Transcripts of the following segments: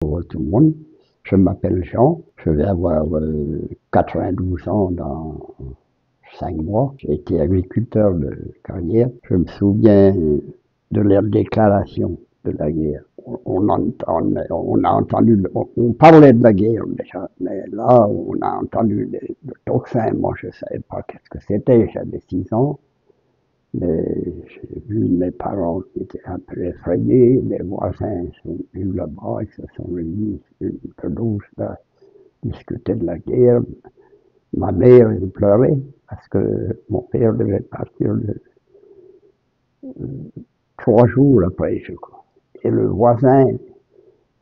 Bonjour tout le monde, je m'appelle Jean, je vais avoir 92 ans dans 5 mois. J'ai été agriculteur de carrière. Je me souviens de leur déclaration de la guerre. On a entendu, on parlait de la guerre déjà, mais là on a entendu le tocsin. Moi je ne savais pas qu'est-ce que c'était, j'avais 6 ans. Mais j'ai vu mes parents qui étaient un peu effrayés, mes voisins sont venus là-bas, ils se sont réunis sur une pelouse là, discuter de la guerre. Ma mère, elle pleurait parce que mon père devait partir 3 jours après, je crois. Et le voisin,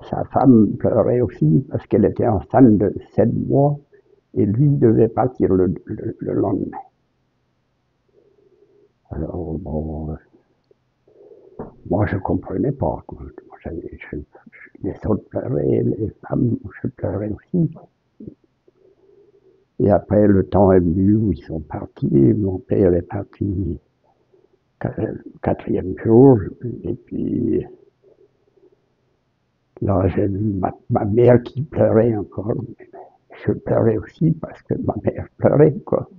sa femme pleurait aussi parce qu'elle était enceinte de 7 mois et lui devait partir le lendemain. Alors, bon, moi, je comprenais pas, quoi. Les autres pleuraient, les femmes, je pleurais aussi. Et après, le temps est venu où ils sont partis. Mon père est parti le 4e jour. Et puis, là, j'ai vu ma mère qui pleurait encore. Je pleurais aussi parce que ma mère pleurait, quoi.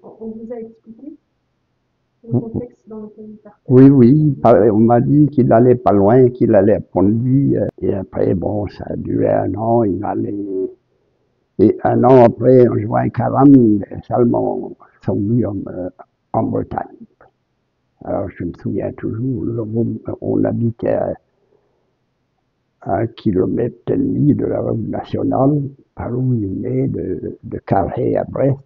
On vous a expliqué le contexte dans lequel il partait? Oui, on m'a dit qu'il allait pas loin, qu'il allait à Pont-de-Vie. Et après, bon, ça a duré un an, il allait. Et un an après, en juin 40, les Allemands sont venus en Bretagne. Alors, je me souviens toujours, on habitait à 1,5 km de la route nationale, par où il venait de Carhaix à Brest.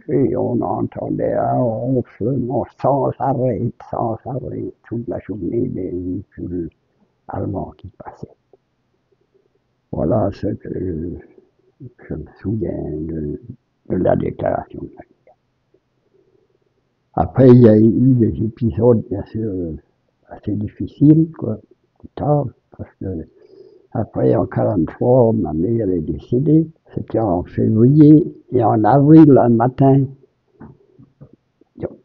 Et on entendait un ronflement sans arrêt, toute la journée des véhicules allemands qui passaient. Voilà ce que je me souviens de la déclaration de la guerre. Après, il y a eu des épisodes, bien sûr, assez difficiles, quoi, plus tard, parce que après, en 1943, ma mère est décédée. C'était en février, et en avril, un matin,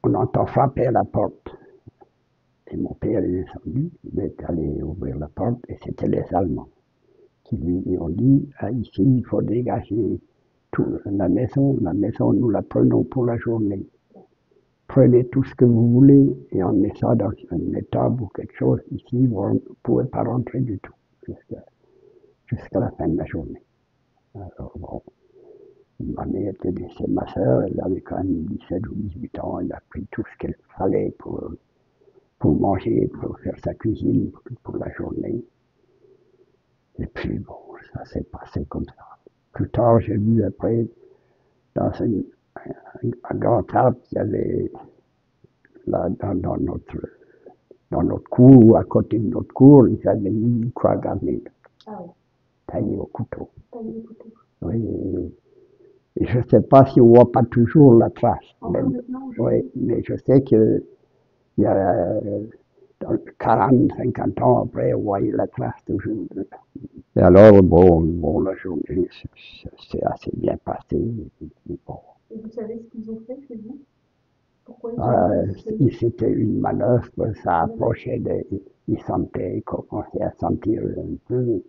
on entend frapper à la porte. Et mon père est descendu, il est allé ouvrir la porte, et c'était les Allemands qui lui ont dit, ah, ici, il faut dégager la maison, nous la prenons pour la journée. Prenez tout ce que vous voulez et emmenez ça dans un étable ou quelque chose. Ici, vous ne pouvez pas rentrer du tout jusqu'à la fin de la journée. Alors, bon, ma mère était décédée, ma soeur, elle avait quand même 17 ou 18 ans, elle a pris tout ce qu'il fallait pour manger, pour faire sa cuisine pour la journée. Et puis, bon, ça s'est passé comme ça. Plus tard, j'ai vu après, dans un grand arbre qu'il y avait là, dans notre cour, à côté de notre cour, ils avaient mis une croix gammée, taillée au couteau. Oui, et je ne sais pas si on ne voit pas toujours la trace. Mais je sais que il y a 40, 50 ans après, on voyait la trace toujours. Et alors, bon, la journée c'est assez bien passé. Bon. Et vous savez ce qu'ils ont fait chez vous? Pourquoi ils ont fait? C'était une manœuvre, ça approchait, ils commençaient à sentir un peu.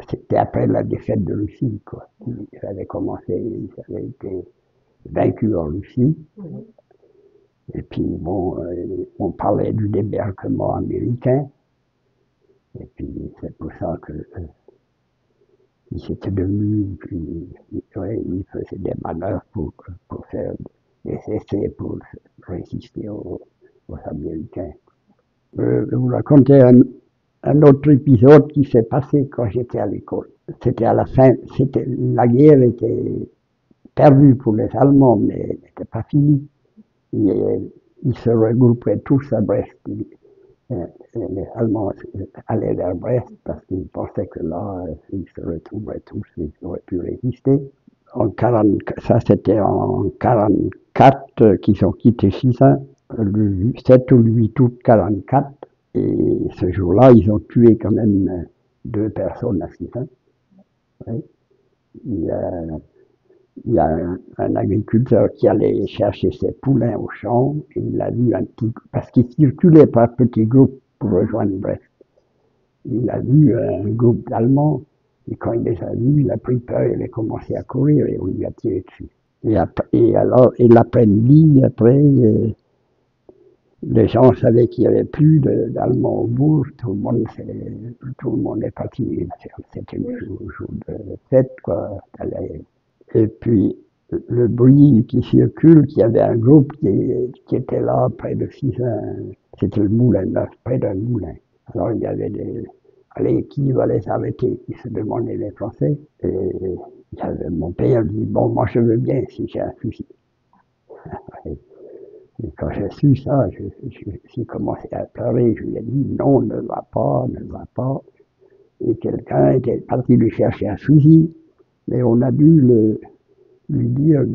C'était après la défaite de Russie, quoi. Ils avaient commencé, ils avaient été vaincus en Russie. Et puis, bon, on parlait du débarquement américain. Et puis, c'est pour ça que ils étaient devenus, ouais, ils faisaient des manœuvres pour faire des essais pour résister aux Américains. Je vais vous raconter un autre épisode qui s'est passé quand j'étais à l'école. C'était à la fin, la guerre était perdue pour les Allemands, mais elle n'était pas finie. Ils se regroupaient tous à Brest. Les Allemands allaient vers Brest parce qu'ils pensaient que là, ils se retrouveraient tous, ils auraient pu résister. Ça c'était en 1944 qu'ils ont quitté Chisa, le 7 ou le 8 août 1944. Et ce jour-là, ils ont tué quand même 2 personnes à Chisa. Oui. Il y a un agriculteur qui allait chercher ses poulains au champ et il a vu parce qu'il circulait par petits groupes pour rejoindre Brest. il a vu un groupe d'Allemands, et quand il les a vus, il a pris peur, il a commencé à courir et on lui a tiré dessus. Et alors, et l'après-midi, après, les gens savaient qu'il n'y avait plus d'Allemands au bourg, tout le monde est parti. C'était le jour de fête, quoi. Et puis, le bruit qui circule, qu'il y avait un groupe qui était là, près de Cissin, c'était le moulin neuf, près d'un moulin. Alors, il y avait allez, qui va les arrêter? Ils se demandaient les Français. Et il y avait mon père dit, bon, moi je veux bien si j'ai un fusil. Et quand j'ai su ça, j'ai commencé à pleurer. Je lui ai dit, non, ne va pas, ne va pas. Et quelqu'un était parti lui chercher un fusil, mais on a dû lui dire,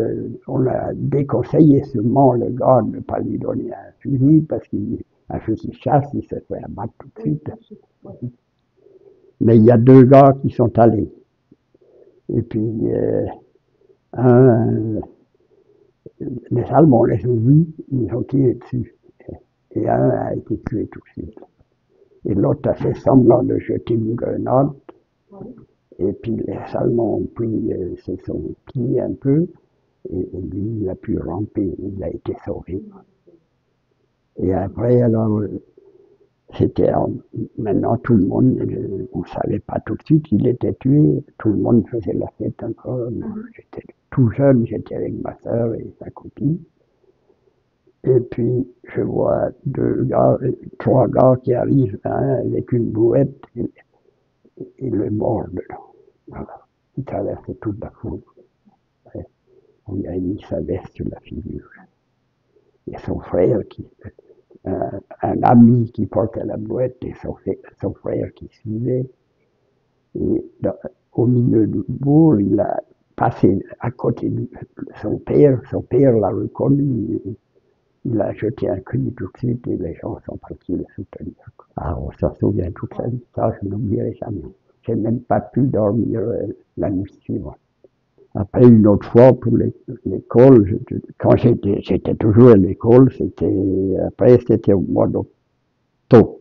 on a déconseillé sûrement le gars de ne pas lui donner un fusil, parce qu'un fusil de chasse, il se fait abattre tout de suite. Mais il y a deux gars qui sont allés. Et puis, un, les Allemands les ont vus, ils ont tiré dessus. Et un a été tué tout de suite. Et l'autre a fait semblant de jeter une grenade. Et puis les Allemands ont pris, se sont pliés un peu. Et lui, il a pu ramper, il a été sauvé. Et après, alors, c'était maintenant tout le monde, on ne savait pas tout de suite qu'il était tué. Tout le monde faisait la fête encore. J'étais tout jeune, j'étais avec ma soeur et sa copine. Et puis, je vois trois gars qui arrivent, un avec une brouette et le mort dedans. Voilà. Il traversait toute la foule. Ouais. On lui a mis sa veste sur la figure. Et son frère, un ami qui portait la brouette et son frère qui suivait. Et au milieu du bourg, il a passé à côté de son père. Son père l'a reconnu. Il a jeté un cri tout de suite et les gens sont partis le soutenir. Ah, on s'en souvient toute sa vie. Ça, je n'oublierai jamais. J'ai même pas pu dormir la nuit suivante. Après, une autre fois, pour l'école, quand j'étais toujours à l'école, c'était au mois d'octobre.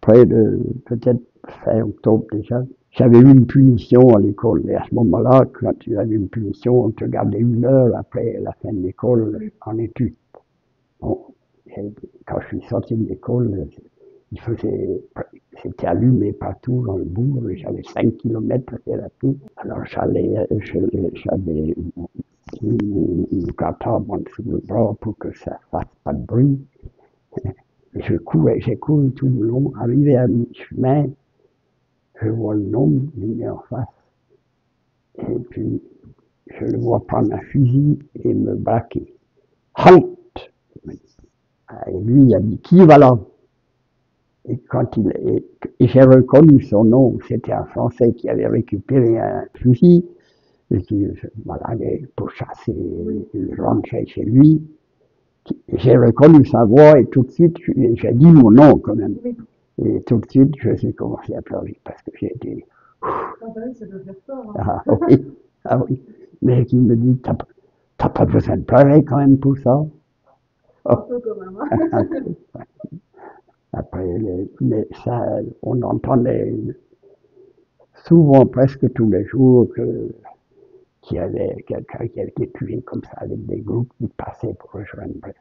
Près de, peut-être fin octobre déjà. J'avais eu une punition à l'école. Et à ce moment-là, quand tu avais une punition, on te gardait 1 heure après la fin de l'école en études. Bon, quand je suis sorti de l'école, c'était allumé partout dans le bourg, j'avais 5 kilomètres à faire à pied. Alors j'avais une cartable en dessous le bras pour que ça fasse pas de bruit. Et j'ai couru tout le long, arrivé à mi-chemin, je vois le homme, il est en face. Et puis, je le vois prendre un fusil et me braquer. Halt! Et lui, il a dit, qui va là? Et j'ai reconnu son nom, c'était un Français qui avait récupéré un fusil, et qui allait pour chasser, il rentrait chez lui. J'ai reconnu sa voix et tout de suite, j'ai dit mon nom quand même. Et tout de suite, je suis commencé à pleurer parce que j'ai été. Ah ben, ça doit faire peur. Ah oui, ah oui. Mais il me dit, t'as pas besoin de pleurer quand même pour ça. Un peu quand même. Hein. Après, ça, on entendait souvent, presque tous les jours, qu'il y avait quelqu'un qui avait été tué comme ça, avec des groupes qui passaient pour rejoindre Brest.